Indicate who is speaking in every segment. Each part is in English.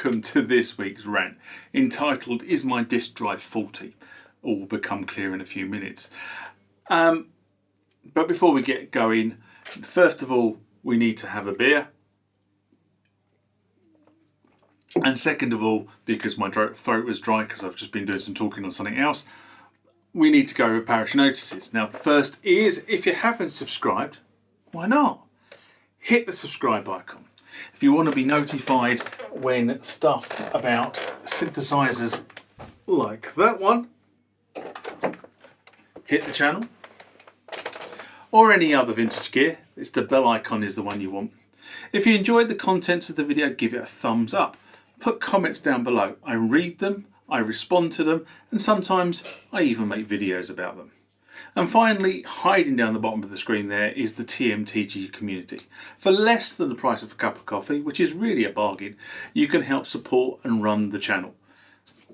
Speaker 1: welcome to this week's rant, entitled "Is my disk drive faulty?" All will become clear in a few minutes. But before we get going, first of all, we need to have a beer. And second of all, because my throat was dry because I've just been doing some talking on something else, we need to go with parish notices. Now, first is, if you haven't subscribed, why not? Hit the subscribe icon. If you want to be notified when stuff about synthesizers like that one, hit the channel. Or any other vintage gear, it's the bell icon is the one you want. If you enjoyed the contents of the video, give it a thumbs up. Put comments down below. I read them, I respond to them, and sometimes I even make videos about them. And finally, hiding down the bottom of the screen there is the TMTG community. For less than the price of a cup of coffee, which is really a bargain, you can help support and run the channel.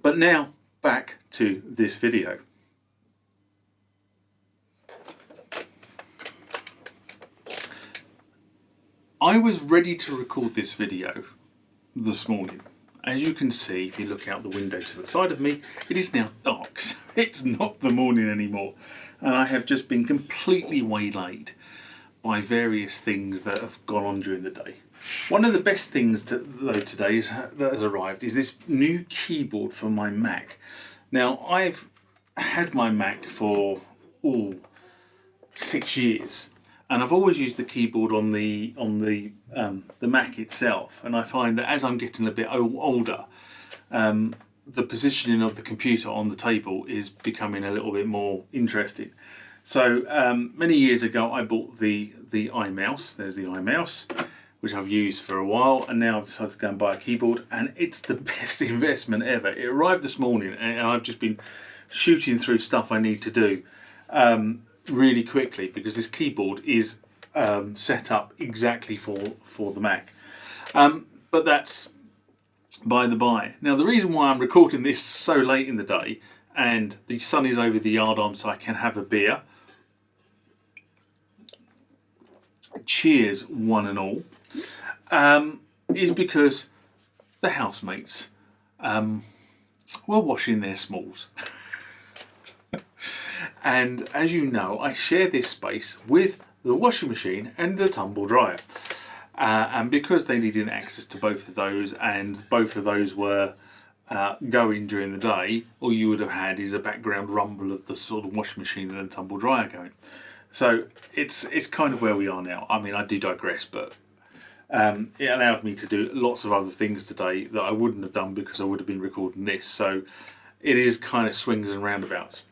Speaker 1: But now, back to this video. I was ready to record this video this morning. As you can see, if you look out the window to the side of me, it is now dark, so it's not the morning anymore. And I have just been completely waylaid by various things that have gone on during the day. One of the best things though today that has arrived is this new keyboard for my Mac. Now, I've had my Mac for 6 years. And I've always used the keyboard on the Mac itself, and I find that as I'm getting a bit older, the positioning of the computer on the table is becoming a little bit more interesting. So many years ago, I bought the iMouse. There's the iMouse, which I've used for a while, and now I've decided to go and buy a keyboard, and it's the best investment ever. It arrived this morning, and I've just been shooting through stuff I need to do. Really quickly, because this keyboard is set up exactly for the Mac. But that's by the by. Now, the reason why I'm recording this so late in the day and the sun is over the yard arm so I can have a beer, cheers one and all, is because the housemates were washing their smalls. And as you know, I share this space with the washing machine and the tumble dryer. And because they needed access to both of those, and both of those were going during the day, all you would have had is a background rumble of the sort of washing machine and the tumble dryer going. So it's kind of where we are now. I mean, I do digress, but it allowed me to do lots of other things today that I wouldn't have done because I would have been recording this. So it is kind of swings and roundabouts.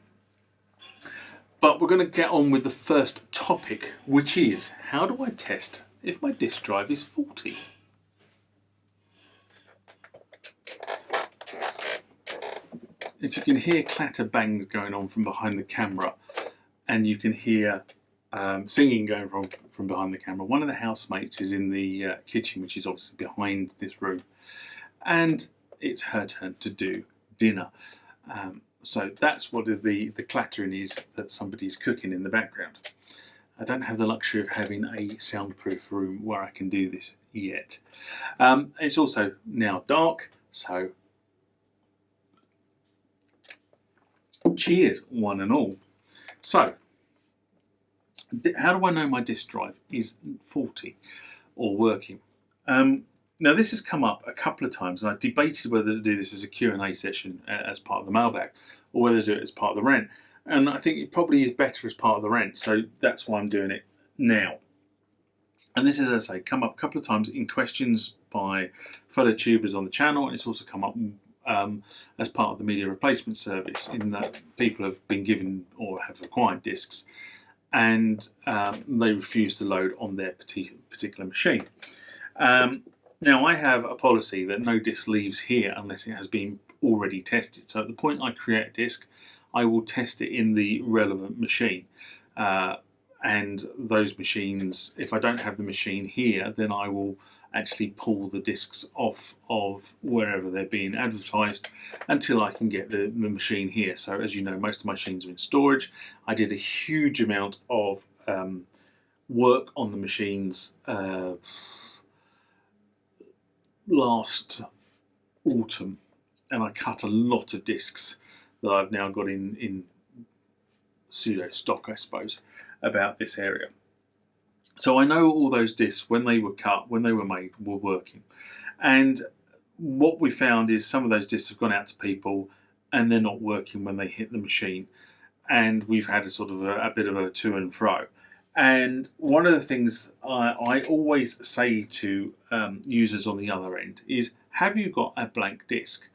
Speaker 1: But we're going to get on with the first topic, which is, how do I test if my disk drive is faulty? If you can hear clatter bangs going on from behind the camera, and you can hear singing going from behind the camera, one of the housemates is in the kitchen, which is obviously behind this room, and it's her turn to do dinner. So that's what the clattering is, that somebody's cooking in the background. I don't have the luxury of having a soundproof room where I can do this yet. It's also now dark, so cheers one and all. So, how do I know my disk drive is faulty or working? Now, this has come up a couple of times, and I debated whether to do this as a Q&A session as part of the mailbag, or whether to do it as part of the rant. And I think it probably is better as part of the rant, so that's why I'm doing it now. And this is, as I say, come up a couple of times in questions by fellow tubers on the channel, and it's also come up as part of the media replacement service, in that people have been given or have acquired discs, and they refuse to load on their particular machine. Now, I have a policy that no disc leaves here unless it has been already tested. So at the point I create a disc, I will test it in the relevant machine. And those machines, if I don't have the machine here, then I will actually pull the discs off of wherever they're being advertised until I can get the machine here. So as you know, most of my machines are in storage. I did a huge amount of work on the machines last autumn, and I cut a lot of discs that I've now got in pseudo stock, I suppose, about this area. So I know all those discs, when they were cut, when they were made, were working. And what we found is some of those discs have gone out to people and they're not working when they hit the machine. And we've had a sort of a bit of a to and fro. And one of the things I always say to users on the other end is, have you got a blank disc?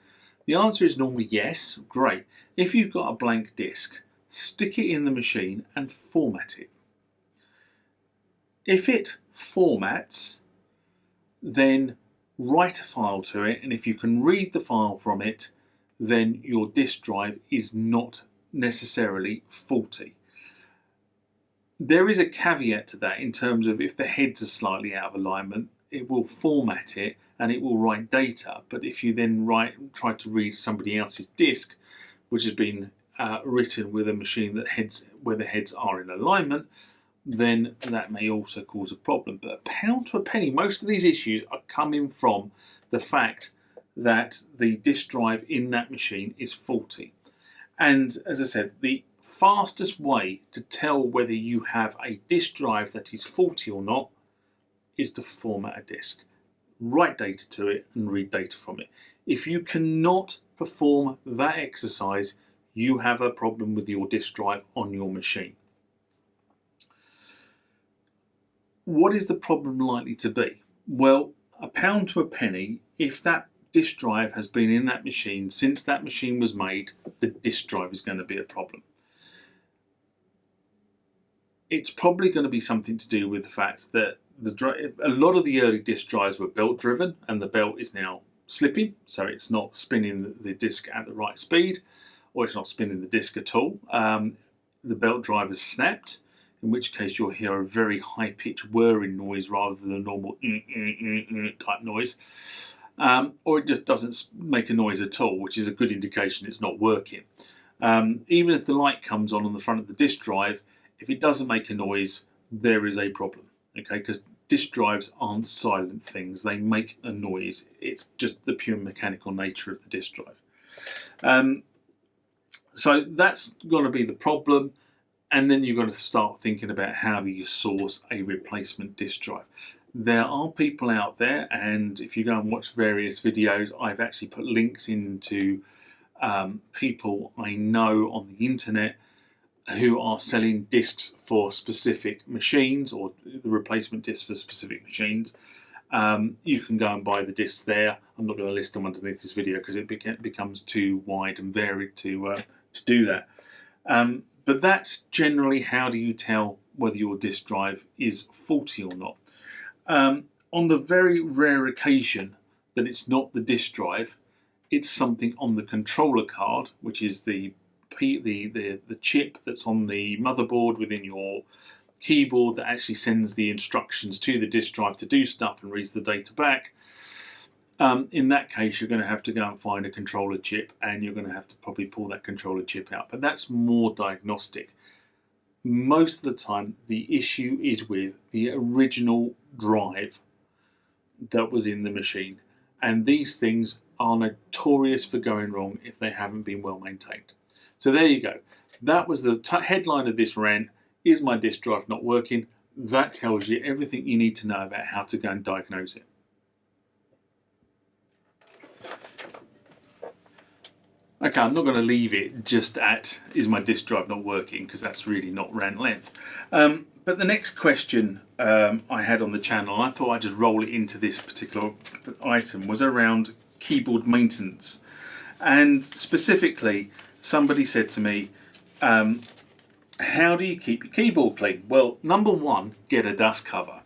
Speaker 1: The answer is normally yes. Great. If you've got a blank disc, stick it in the machine and format it. If it formats, then write a file to it, and if you can read the file from it, then your disk drive is not necessarily faulty. There is a caveat to that in terms of if the heads are slightly out of alignment, it will format it and it will write data. But if you then try to read somebody else's disk, which has been written with a machine where the heads are in alignment, then that may also cause a problem. But a pound to a penny, most of these issues are coming from the fact that the disk drive in that machine is faulty. And as I said, the fastest way to tell whether you have a disk drive that is faulty or not is to format a disk. Write data to it and read data from it. If you cannot perform that exercise, you have a problem with your disk drive on your machine. What is the problem likely to be? Well, a pound to a penny, if that disk drive has been in that machine since that machine was made, the disk drive is going to be a problem. It's probably going to be something to do with the fact that a lot of the early disk drives were belt driven, and the belt is now slipping, so it's not spinning the disk at the right speed, or it's not spinning the disk at all. The belt drive has snapped, in which case you'll hear a very high-pitched whirring noise rather than a normal type noise. Or it just doesn't make a noise at all, which is a good indication it's not working. Even if the light comes on the front of the disk drive, if it doesn't make a noise, there is a problem. Okay, because disk drives aren't silent things; they make a noise. It's just the pure mechanical nature of the disk drive. So that's going to be the problem. And then you've got to start thinking about how do you source a replacement disk drive. There are people out there, and if you go and watch various videos, I've actually put links into people I know on the internet who are selling discs for specific machines, or the replacement discs for specific machines. You can go and buy the discs there. I'm not going to list them underneath this video because it becomes too wide and varied to do that. But that's generally how do you tell whether your disk drive is faulty or not. On the very rare occasion that it's not the disk drive, it's something on the controller card, which is the chip that's on the motherboard within your keyboard that actually sends the instructions to the disk drive to do stuff and reads the data back. In that case, you're going to have to go and find a controller chip, and you're going to have to probably pull that controller chip out. But that's more diagnostic. Most of the time, the issue is with the original drive that was in the machine. And these things are notorious for going wrong if they haven't been well maintained. So there you go. That was the headline of this rant. Is my disk drive not working? That tells you everything you need to know about how to go and diagnose it. Okay, I'm not going to leave it just at, is my disk drive not working, because that's really not rant length. But the next question I had on the channel, and I thought I'd just roll it into this particular item, was around keyboard maintenance. And specifically, somebody said to me, how do you keep your keyboard clean? Well, number one, get a dust cover.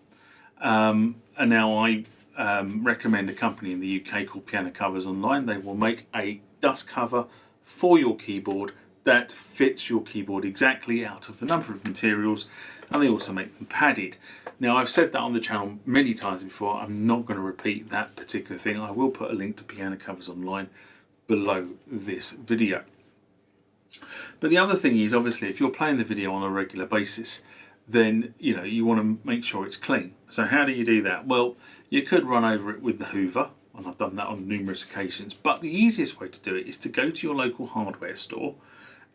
Speaker 1: And now I recommend a company in the UK called PianoCovers online. They will make a dust cover for your keyboard that fits your keyboard exactly out of a number of materials, and they also make them padded. Now, I've said that on the channel many times before. I'm not going to repeat that particular thing. I will put a link to PianoCovers online below this video. But the other thing is, obviously, if you're playing the video on a regular basis, then you want to make sure it's clean. So how do you do that? Well, you could run over it with the Hoover. and I've done that on numerous occasions. But the easiest way to do it is to go to your local hardware store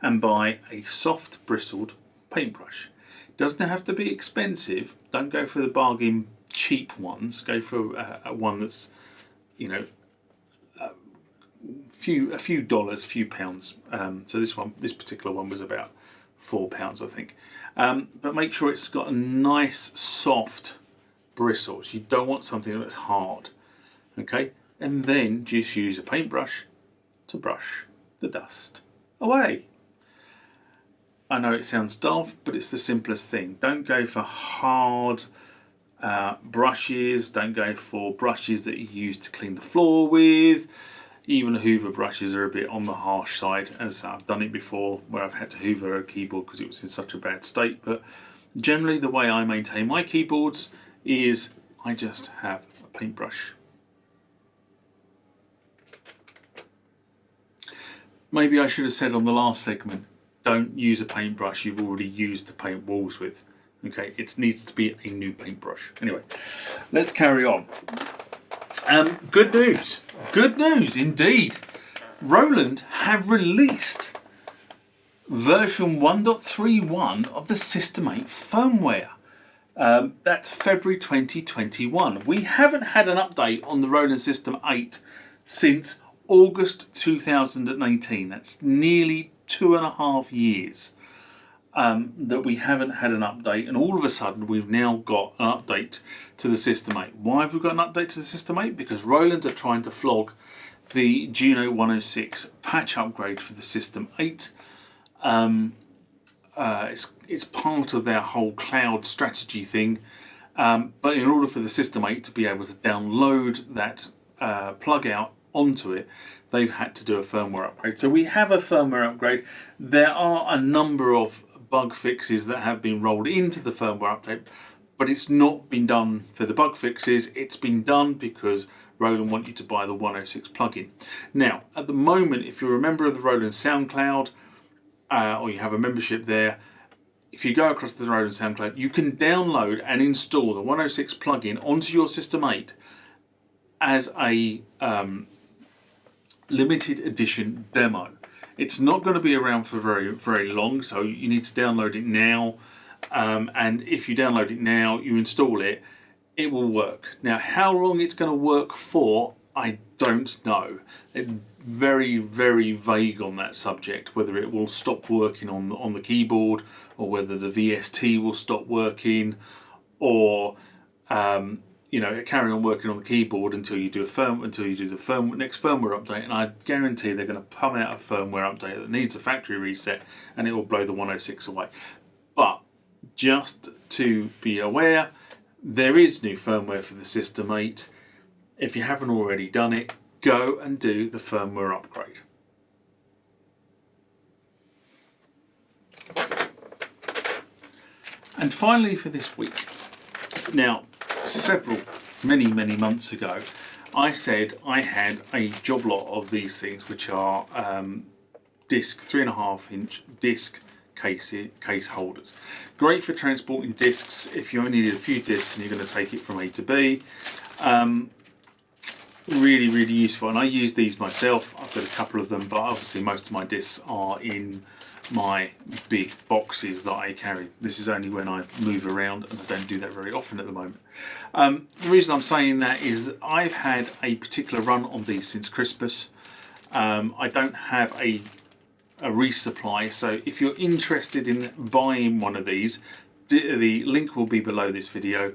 Speaker 1: and buy a soft bristled paintbrush. It doesn't have to be expensive. Don't go for the bargain cheap ones. Go for a one that's, you know, a few dollars, few pounds. So this particular one was about £4, I think. But make sure it's got a nice soft bristles. You don't want something that's hard. Okay, and then just use a paintbrush to brush the dust away. I know it sounds daft, but it's the simplest thing. Don't go for hard brushes. Don't go for brushes that you use to clean the floor with. Even Hoover brushes are a bit on the harsh side, as I've done it before where I've had to hoover a keyboard because it was in such a bad state. But generally the way I maintain my keyboards is I just have a paintbrush. Maybe I should have said on the last segment, don't use a paintbrush you've already used to paint walls with. Okay, it needs to be a new paintbrush. Anyway, let's carry on. Good news indeed. Roland have released version 1.31 of the System 8 firmware. That's February 2021. We haven't had an update on the Roland System 8 since August 2018. That's nearly 2.5 years that we haven't had an update, and all of a sudden we've now got an update to the System 8. Why have we got an update to the System 8? Because Roland are trying to flog the Juno 106 patch upgrade for the System 8. It's part of their whole cloud strategy thing, but in order for the System 8 to be able to download that plug out onto it, they've had to do a firmware upgrade. So we have a firmware upgrade. There are a number of bug fixes that have been rolled into the firmware update, but it's not been done for the bug fixes. It's been done because Roland want you to buy the 106 plugin. Now, at the moment, if you're a member of the Roland SoundCloud, or you have a membership there, if you go across to the Roland SoundCloud, you can download and install the 106 plugin onto your System 8 as a limited edition demo. It's not going to be around for very long, so you need to download it now. And if you download it now, you install it, it will work. Now, how long it's going to work for, I don't know. It's very vague on that subject, whether it will stop working on the keyboard, or whether the VST will stop working, or you know, carry on working on the keyboard until you do next firmware update. And I guarantee they're going to pump out a firmware update that needs a factory reset, and it will blow the 106 away. But just to be aware, there is new firmware for the System 8. If you haven't already done it, go and do the firmware upgrade. And finally for this week, now many months ago, I said I had a job lot of these things, which are disc 3.5-inch disc case holders. Great for transporting discs if you only need a few discs and you're going to take it from A to B. Really useful, and I use these myself. I've got a couple of them, but obviously most of my discs are in my big boxes that I carry. This is only when I move around, and I don't do that very often at the moment. The reason I'm saying that is I've had a particular run on these since Christmas. I don't have a resupply, so if you're interested in buying one of these, the link will be below this video.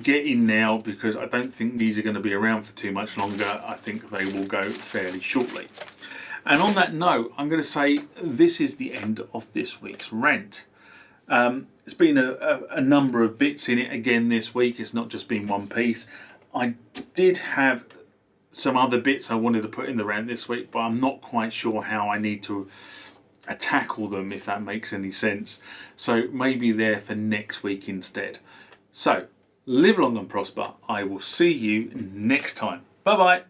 Speaker 1: Get in now, because I don't think these are going to be around for too much longer. I think they will go fairly shortly. And on that note, I'm going to say this is the end of this week's rant. It's been a number of bits in it again this week. It's not just been one piece. I did have some other bits I wanted to put in the rant this week, but I'm not quite sure how I need to tackle them, if that makes any sense. So maybe they're for next week instead. So live long and prosper. I will see you next time. Bye bye.